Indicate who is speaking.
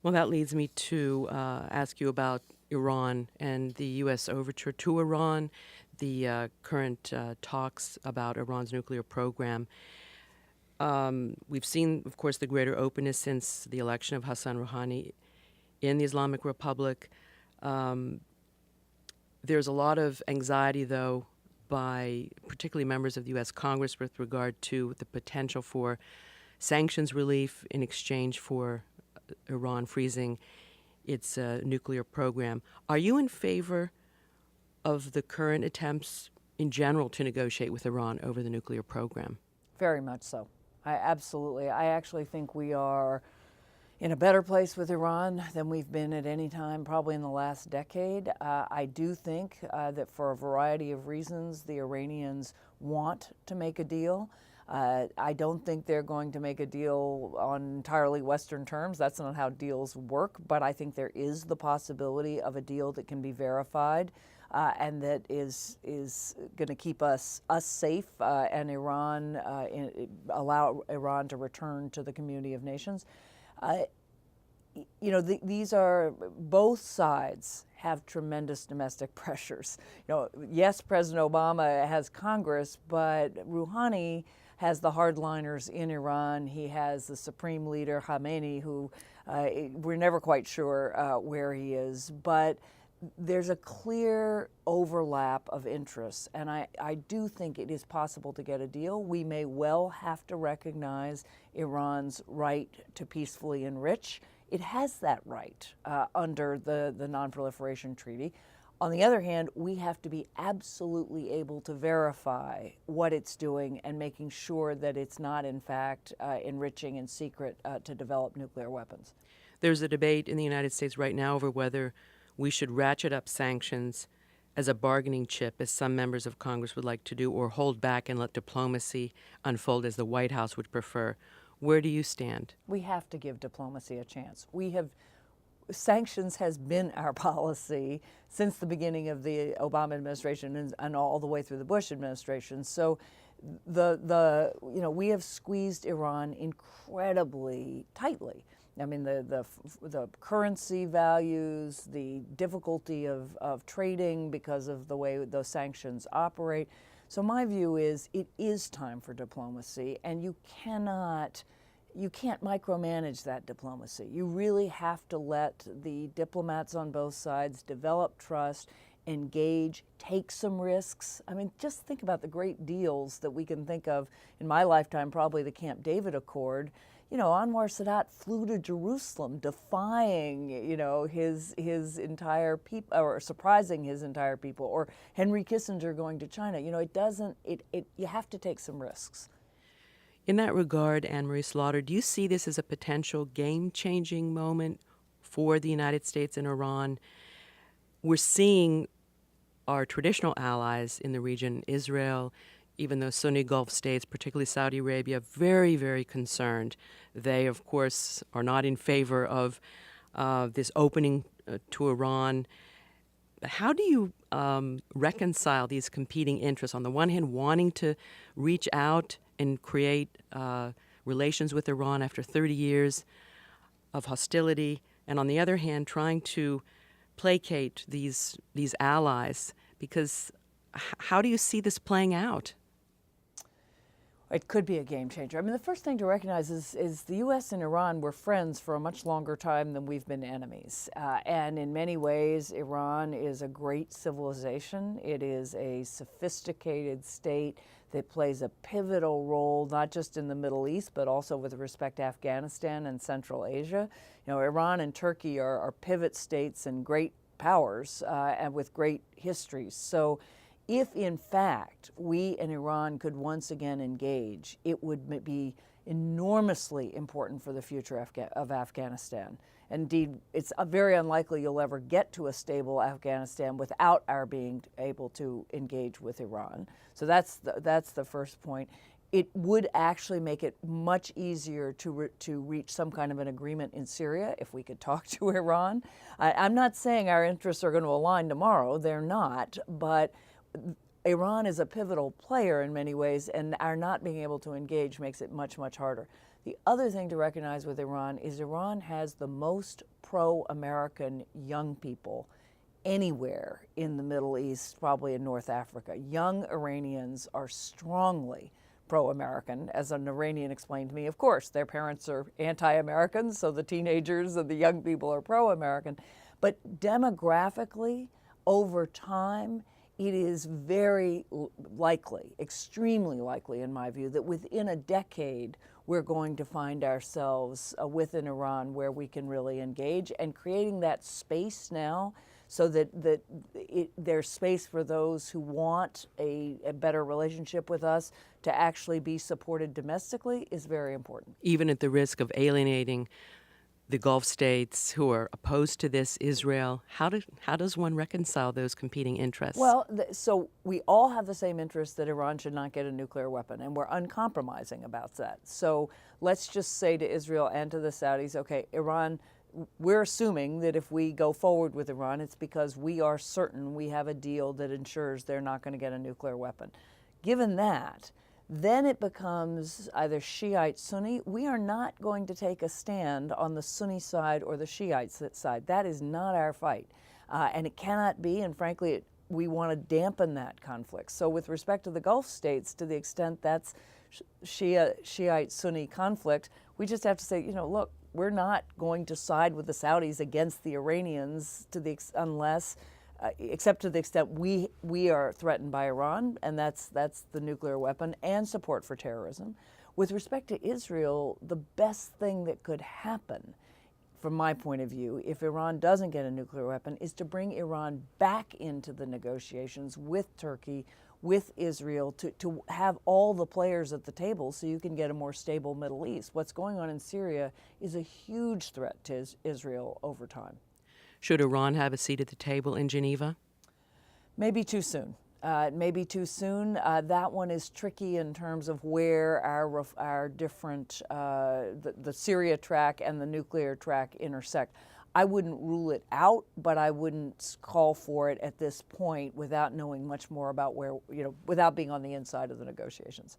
Speaker 1: Well, that leads me to ask you about Iran and the U.S. overture to Iran, the current talks about Iran's nuclear program. We've seen, of course, the greater openness since the election of Hassan Rouhani in the Islamic Republic. Um, there's a lot of anxiety, though, by particularly members of the U.S. Congress with regard to the potential for sanctions relief in exchange for Iran freezing its nuclear program. Are you in favor of the current attempts in general to negotiate with Iran over the nuclear program?
Speaker 2: Very much so. Absolutely. I actually think we are in a better place with Iran than we've been at any time, probably in the last decade. I do think that for a variety of reasons, the Iranians want to make a deal. I don't think they're going to make a deal on entirely Western terms. That's not how deals work, but I think there is the possibility of a deal that can be verified and that is going to keep us safe and Iran, allow Iran to return to the community of nations. These are, both sides have tremendous domestic pressures. Yes, President Obama has Congress, but Rouhani has the hardliners in Iran. He has the supreme leader, Khamenei, who we're never quite sure where he is. But there's a clear overlap of interests, and I do think it is possible to get a deal. We may well have to recognize Iran's right to peacefully enrich. It has that right under the Non-Proliferation Treaty. On the other hand, we have to be absolutely able to verify what it's doing and making sure that it's not, in fact, enriching in secret to develop nuclear weapons.
Speaker 1: There's a debate in the United States right now over whether we should ratchet up sanctions as a bargaining chip, as some members of Congress would like to do, or hold back and let diplomacy unfold as the White House would prefer. Where do you stand?
Speaker 2: We have to give diplomacy a chance. Sanctions has been our policy since the beginning of the Obama administration and all the way through the Bush administration. So we have squeezed Iran incredibly tightly. I mean, the currency values, the difficulty of trading because of the way those sanctions operate. So my view is it is time for diplomacy, and you can't micromanage that diplomacy. You really have to let the diplomats on both sides develop trust, engage, take some risks. I mean, just think about the great deals that we can think of in my lifetime, probably the Camp David Accord. Anwar Sadat flew to Jerusalem defying, his entire people, or surprising his entire people, or Henry Kissinger going to China. You have to take some risks.
Speaker 1: In that regard, AnneMarie Slaughter, do you see this as a potential game-changing moment for the United States and Iran? We're seeing our traditional allies in the region, Israel, even those Sunni Gulf states, particularly Saudi Arabia, very, very concerned. They, of course, are not in favor of this opening to Iran. How do you reconcile these competing interests? On the one hand, wanting to reach out and create relations with Iran after 30 years of hostility, and on the other hand, trying to placate these allies, because how do you see this playing out?
Speaker 2: It could be a game changer. I mean, the first thing to recognize is the U.S. and Iran were friends for a much longer time than we've been enemies. And in many ways, Iran is a great civilization. It is a sophisticated state that plays a pivotal role, not just in the Middle East, but also with respect to Afghanistan and Central Asia. Iran and Turkey are pivot states and great powers and with great histories. So if, in fact, we and Iran could once again engage, it would be enormously important for the future of Afghanistan. Indeed, it's very unlikely you'll ever get to a stable Afghanistan without our being able to engage with Iran. So that's the first point. It would actually make it much easier to reach some kind of an agreement in Syria if we could talk to Iran. I'm not saying our interests are going to align tomorrow. They're not, but Iran is a pivotal player in many ways, and our not being able to engage makes it much, much harder. The other thing to recognize with Iran is Iran has the most pro-American young people anywhere in the Middle East, probably in North Africa. Young Iranians are strongly pro-American. As an Iranian explained to me, of course, their parents are anti-Americans, so the teenagers and the young people are pro-American. But demographically, over time, it is very likely, extremely likely in my view, that within a decade, we're going to find ourselves within Iran where we can really engage, and creating that space now so that there's space for those who want a better relationship with us to actually be supported domestically is very important.
Speaker 1: Even at the risk of alienating the Gulf states who are opposed to this, Israel, how does one reconcile those competing interests?
Speaker 2: Well, so we all have the same interest that Iran should not get a nuclear weapon, and we're uncompromising about that. So let's just say to Israel and to the Saudis, okay, Iran, we're assuming that if we go forward with Iran, it's because we are certain we have a deal that ensures they're not going to get a nuclear weapon. Given that, then it becomes either Shiite, Sunni. We are not going to take a stand on the Sunni side or the Shiite side. That is not our fight. And it cannot be, and frankly, we want to dampen that conflict. So with respect to the Gulf states, to the extent that's Shiite, Sunni conflict, we just have to say, look, we're not going to side with the Saudis against the Iranians except to the extent we are threatened by Iran, and that's the nuclear weapon and support for terrorism. With respect to Israel, the best thing that could happen, from my point of view, if Iran doesn't get a nuclear weapon, is to bring Iran back into the negotiations with Turkey, with Israel, to have all the players at the table so you can get a more stable Middle East. What's going on in Syria is a huge threat to Israel over time.
Speaker 1: Should Iran have a seat at the table in Geneva?
Speaker 2: Maybe too soon. Maybe too soon. That one is tricky in terms of where our different, the Syria track and the nuclear track intersect. I wouldn't rule it out, but I wouldn't call for it at this point without knowing much more about without being on the inside of the negotiations.